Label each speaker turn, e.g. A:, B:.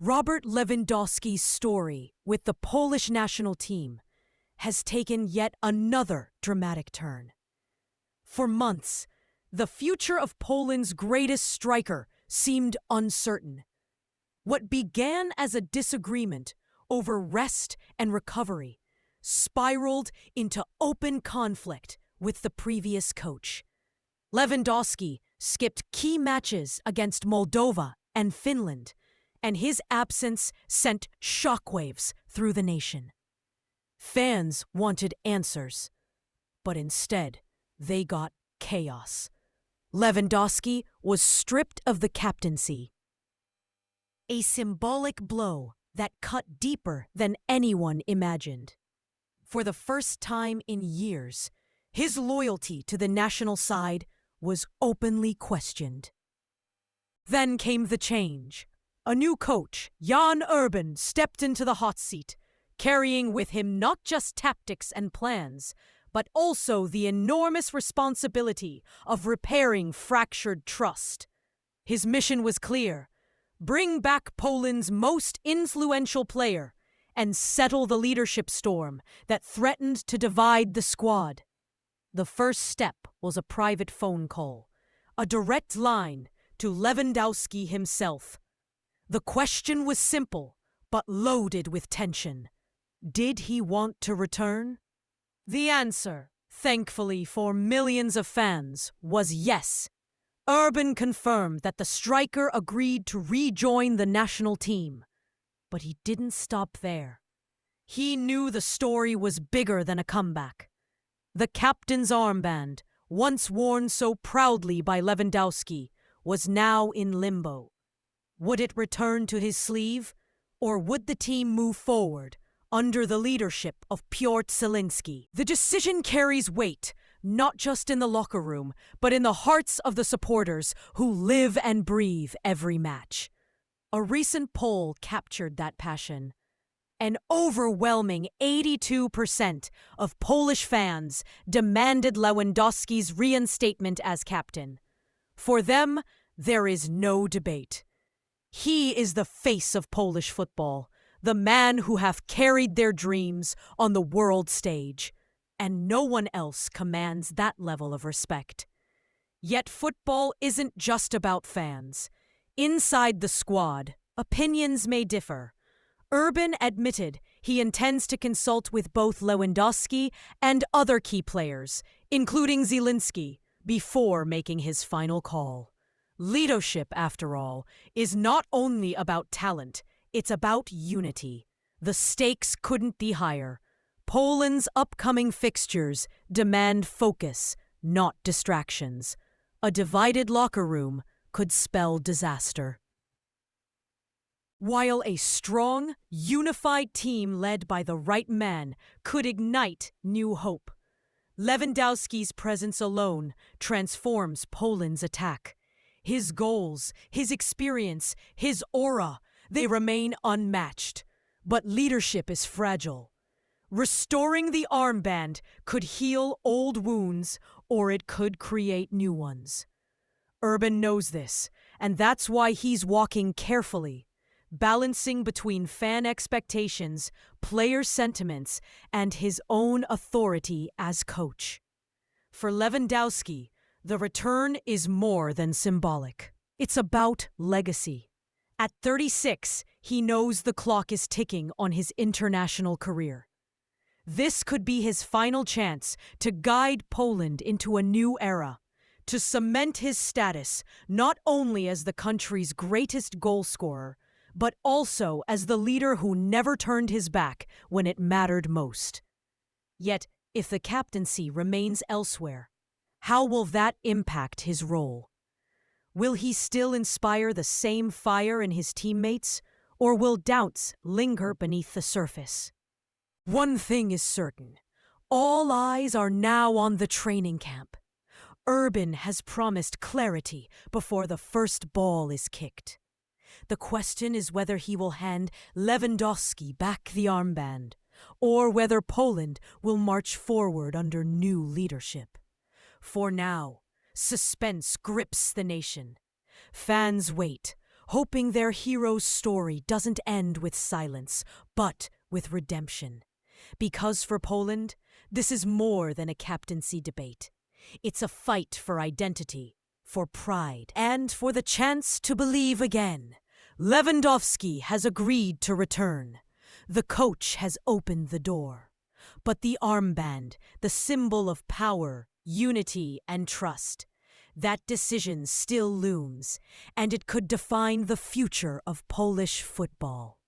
A: Robert Lewandowski's story with the Polish national team has taken yet another dramatic turn. For months, the future of Poland's greatest striker seemed uncertain. What began as a disagreement over rest and recovery spiraled into open conflict with the previous coach. Lewandowski skipped key matches against Moldova and Finland, and his absence sent shockwaves through the nation. Fans wanted answers, but instead they got chaos. Lewandowski was stripped of the captaincy. A symbolic blow that cut deeper than anyone imagined. For the first time in years, his loyalty to the national side was openly questioned. Then came the change. A new coach, Jan Urban, stepped into the hot seat, carrying with him not just tactics and plans, but also the enormous responsibility of repairing fractured trust. His mission was clear: bring back Poland's most influential player and settle the leadership storm that threatened to divide the squad. The first step was a private phone call, a direct line to Lewandowski himself. The question was simple, but loaded with tension. Did he want to return? The answer, thankfully for millions of fans, was yes. Urban confirmed that the striker agreed to rejoin the national team. But he didn't stop there. He knew the story was bigger than a comeback. The captain's armband, once worn so proudly by Lewandowski, was now in limbo. Would it return to his sleeve, or would the team move forward under the leadership of Piotr Zielinski? The decision carries weight, not just in the locker room, but in the hearts of the supporters who live and breathe every match. A recent poll captured that passion. An overwhelming 82% of Polish fans demanded Lewandowski's reinstatement as captain. For them, there is no debate. He is the face of Polish football, the man who have carried their dreams on the world stage, and no one else commands that level of respect. Yet football isn't just about fans. Inside the squad, opinions may differ. Urban admitted he intends to consult with both Lewandowski and other key players, including Zielinski, before making his final call. Leadership, after all, is not only about talent, it's about unity. The stakes couldn't be higher. Poland's upcoming fixtures demand focus, not distractions. A divided locker room could spell disaster. While a strong, unified team led by the right man could ignite new hope, Lewandowski's presence alone transforms Poland's attack. His goals, his experience, his aura, they remain unmatched. But leadership is fragile. Restoring the armband could heal old wounds, or it could create new ones. Urban knows this, and that's why he's walking carefully, balancing between fan expectations, player sentiments, and his own authority as coach. For Lewandowski, the return is more than symbolic. It's about legacy. At 36, he knows the clock is ticking on his international career. This could be his final chance to guide Poland into a new era, to cement his status not only as the country's greatest goal scorer, but also as the leader who never turned his back when it mattered most. Yet, if the captaincy remains elsewhere, how will that impact his role? Will he still inspire the same fire in his teammates, or will doubts linger beneath the surface? One thing is certain. All eyes are now on the training camp. Urban has promised clarity before the first ball is kicked. The question is whether he will hand Lewandowski back the armband, or whether Poland will march forward under new leadership. For now, suspense grips the nation. Fans wait, hoping their hero's story doesn't end with silence, but with redemption. Because for Poland, this is more than a captaincy debate. It's a fight for identity, for pride, and for the chance to believe again. Lewandowski has agreed to return. The coach has opened the door. But the armband, the symbol of power, unity, and trust, that decision still looms, and it could define the future of Polish football.